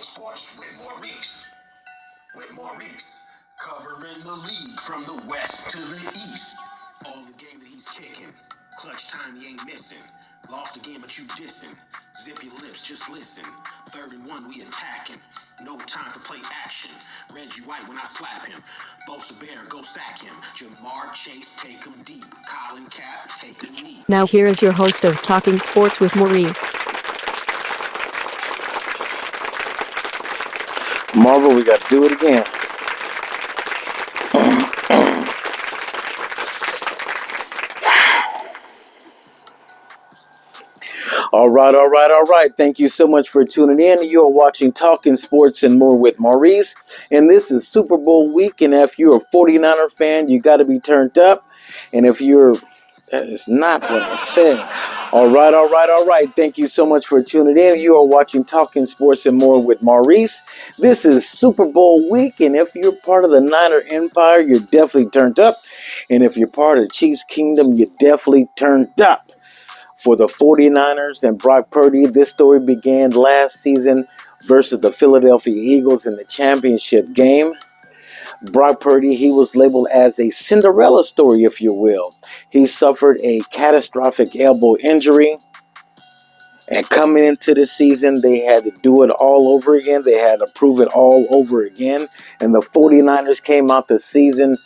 Sports with Maurice. Covering the league from the west to the east. All the game that he's kicking. Clutch time he ain't missing. Lost again, but you dissing. Zip your lips, just listen. 3rd and 1, we attacking. No time for play action. Reggie White when I slap him. Bosa Bear, go sack him. Jamar Chase, take him deep. Colin Cap, take a knee. Now here is your host of Talking Sports with Maurice. Marvel, we got to do it again. All right. Thank you so much for tuning in. You are watching Talking Sports and More with Maurice. And this is Super Bowl week. And if you're a 49er fan, you got to be turned up. And if you're... That is not what I said. All right. Thank you so much for tuning in. You are watching Talking Sports and More with Maurice. This is Super Bowl week, and if you're part of the Niner Empire, you're definitely turned up. And if you're part of the Chiefs Kingdom, you're definitely turned up. For the 49ers and Brock Purdy, this story began last season versus the Philadelphia Eagles in the championship game. Brock Purdy, he was labeled as a Cinderella story, if you will. He suffered a catastrophic elbow injury. And coming into the season, they had to do it all over again. They had to prove it all over again. And the 49ers came out the season,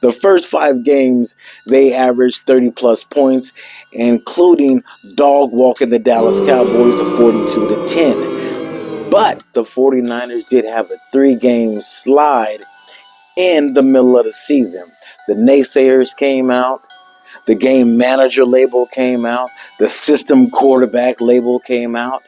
the first 5 games, they averaged 30-plus points, including dog walking the Dallas Cowboys of 42-10. But the 49ers did have a 3-game slide in the middle of the season. The naysayers came out. The game manager label came out. The system quarterback label came out.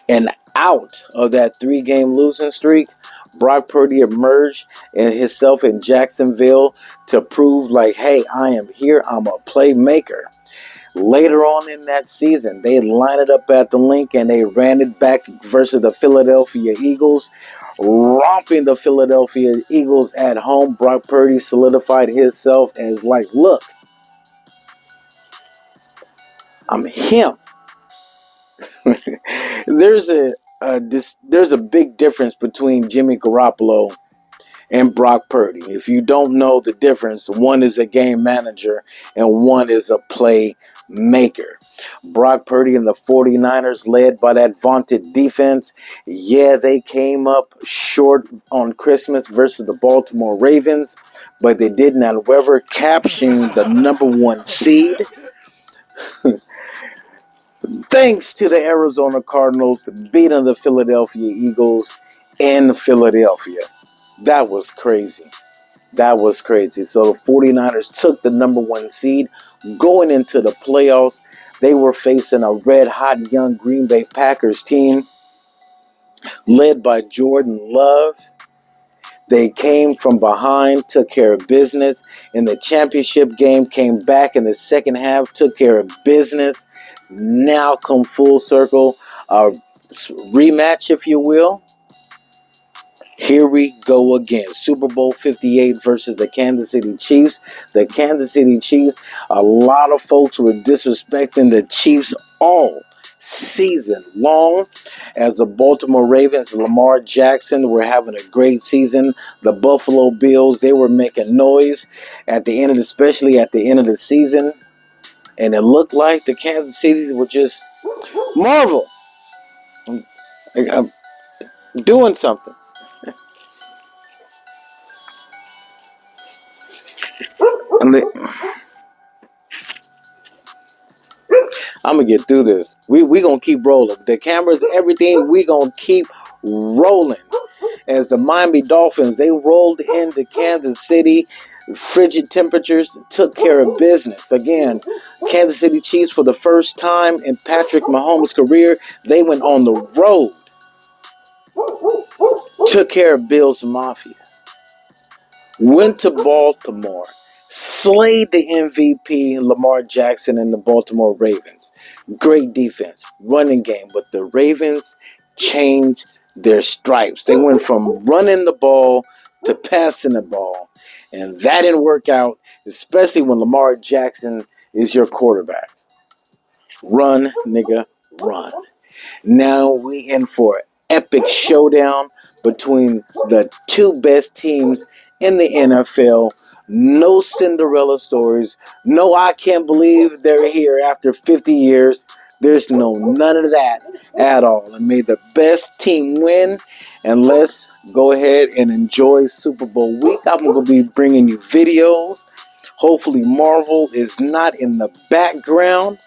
And out of that 3-game losing streak, Brock Purdy emerged in himself in Jacksonville to prove like, hey, I am here. I'm a playmaker. Later on in that season, they lined it up at the link and they ran it back versus the Philadelphia Eagles, romping the Philadelphia Eagles at home. Brock Purdy solidified himself as like, look, I'm him. There's a big difference between Jimmy Garoppolo and Brock Purdy. If you don't know the difference, one is a game manager and one is a playmaker. Brock Purdy and the 49ers, led by that vaunted defense, yeah, they came up short on Christmas versus the Baltimore Ravens, but they did not, however, capturing the number 1 seed. Thanks to the Arizona Cardinals beating the Philadelphia Eagles in Philadelphia. That was crazy. So the 49ers took the number 1 seed. Going into the playoffs, they were facing a red-hot young Green Bay Packers team led by Jordan Love. They came from behind, took care of business. In the championship game, came back in the second half, took care of business. Now come full circle, a rematch, if you will. Here we go again. Super Bowl 58 versus the Kansas City Chiefs. The Kansas City Chiefs, a lot of folks were disrespecting the Chiefs all season long. As the Baltimore Ravens, Lamar Jackson were having a great season. The Buffalo Bills, they were making noise especially at the end of the season. And it looked like the Kansas City were just Marvel. I'm doing something. I'm going to get through this. We going to keep rolling. The cameras, everything, we going to keep rolling. As the Miami Dolphins, they rolled into Kansas City. Frigid temperatures, took care of business. Again, Kansas City Chiefs, for the first time in Patrick Mahomes' career, they went on the road. Took care of Bills Mafia. Went to Baltimore. Slayed the MVP, Lamar Jackson, and the Baltimore Ravens. Great defense, running game. But the Ravens changed their stripes. They went from running the ball to passing the ball. And that didn't work out, especially when Lamar Jackson is your quarterback. Run, nigga, run. Now we in for an epic showdown between the two best teams in the NFL. No Cinderella stories. No, I can't believe they're here after 50 years. There's none of that at all. And may the best team win. And let's go ahead and enjoy Super Bowl week. I'm going to be bringing you videos. Hopefully Marvel is not in the background.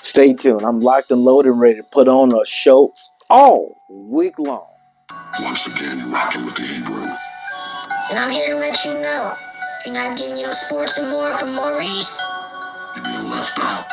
Stay tuned. I'm locked and loaded and ready to put on a show all week long. Once again, you're rocking with the Hebrew. And I'm here to let you know, if you're not getting your sports and more from Maurice, you're being left out.